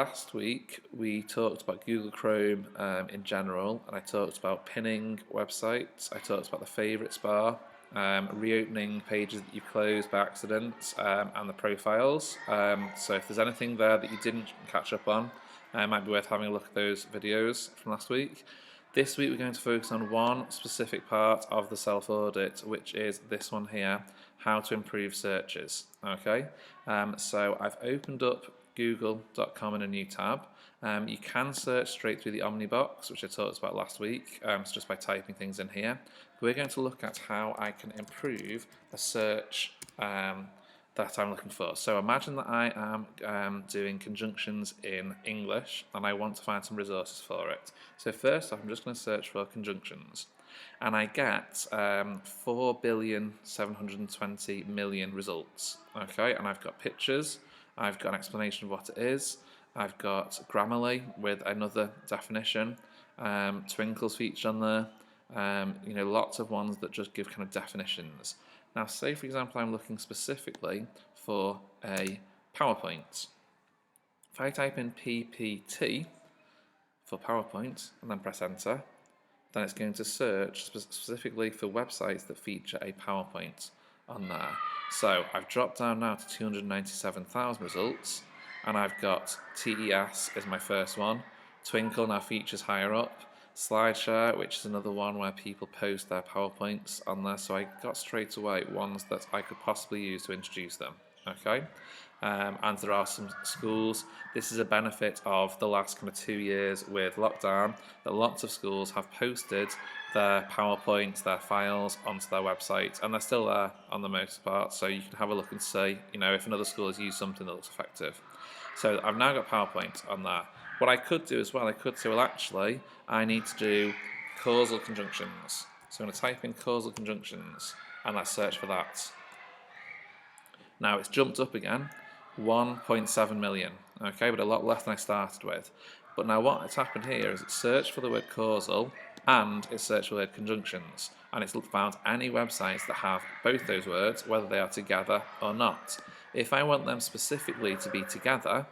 Last week we talked about Google Chrome in general, and I talked about pinning websites. I talked about the favorites bar, reopening pages that you've closed by accident, and the profiles. So if there's anything there that you didn't catch up on, it might be worth having a look at those videos from last week. This week we're going to focus on one specific part of the self-audit, which is this one here, how to improve searches. Okay, so I've opened up google.com in a new tab. You can search straight through the Omnibox, which I talked about last week, so just by typing things in here. But we're going to look at how I can improve a search that I'm looking for. So imagine that I am doing conjunctions in English and I want to find some resources for it. So first off, I'm just going to search for conjunctions, and I get 4,720,000,000 results. Okay, and I've got pictures, I've got an explanation of what it is, I've got Grammarly with another definition, Twinkle's featured on there, lots of ones that just give kind of definitions. Now, say for example I'm looking specifically for a PowerPoint. If I type in PPT for PowerPoint and then press enter, then it's going to search specifically for websites that feature a PowerPoint on there. So I've dropped down now to 297,000 results, and I've got TES is my first one. Twinkle now features higher up. SlideShare, which is another one where people post their PowerPoints on there, so I got straight away ones that I could possibly use to introduce them. Okay, and there are some schools. This is a benefit of the last kind of 2 years with lockdown, that lots of schools have posted their PowerPoints, their files onto their website, and they're still there on the most part, so you can have a look and see, if another school has used something that looks effective. So I've now got PowerPoint on there. What I could do as well, actually, I need to do causal conjunctions. So I'm going to type in causal conjunctions, and let's search for that. Now it's jumped up again, 1.7 million, okay, but a lot less than I started with. But now what's happened here is it searched for the word causal and it searched for the word conjunctions, and it's found any websites that have both those words, whether they are together or not. If I want them specifically to be together,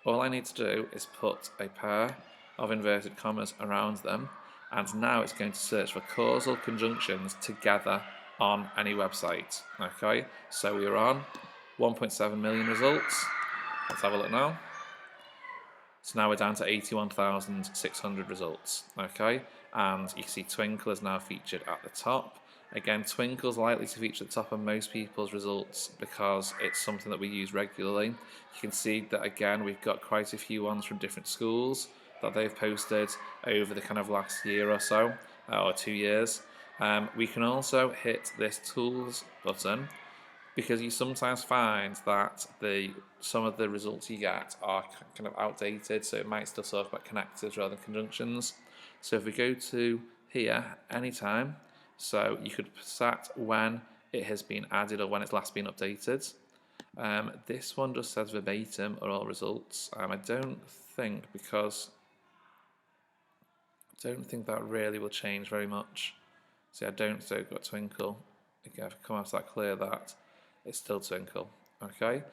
all I need to do is put a pair of inverted commas around them, and now it's going to search for causal conjunctions together on any website. Okay, so we're on 1.7 million results. Let's have a look now. So now we're down to 81,600 results. Okay, and you can see Twinkle is now featured at the top. Again, Twinkle's likely to feature at the top of most people's results because it's something that we use regularly. You can see that again we've got quite a few ones from different schools that they've posted over the kind of last year or so, or 2 years. We can also hit this tools button because you sometimes find that some of the results you get are kind of outdated, so it might still talk about connectors rather than conjunctions. So if we go to here, anytime, so you could set when it has been added or when it's last been updated. This one just says verbatim are all results. I don't think that really will change very much. See, I don't say I've got Twinkle. Again, if I come out to that, clear that, it's still Twinkle. Okay,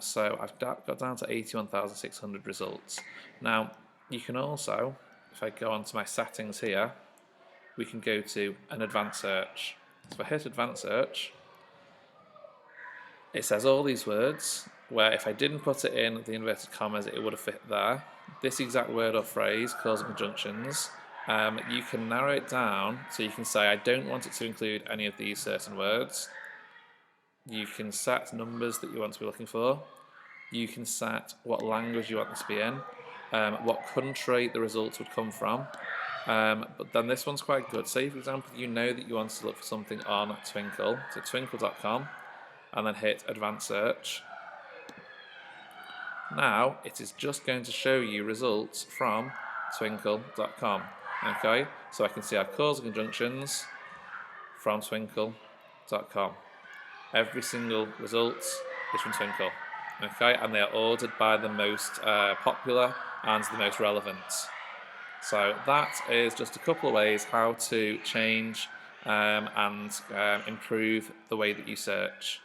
so I've got down to 81,600 results. Now, you can also, if I go onto my settings here, we can go to an advanced search. So if I hit advanced search, it says all these words, where if I didn't put it in the inverted commas, it would have fit there. This exact word or phrase, causal conjunctions, you can narrow it down, so you can say I don't want it to include any of these certain words. You can set numbers that you want to be looking for. You can set what language you want this to be in, what country the results would come from. But then this one's quite good. Say for example you know that you want to look for something on Twinkle, so twinkle.com, and then hit advanced search. Now it is just going to show you results from twinkle.com. Okay, so I can see our causal conjunctions from twinkle.com. Every single result is from Twinkle. Okay, and they are ordered by the most popular and the most relevant. So that is just a couple of ways how to change and improve the way that you search.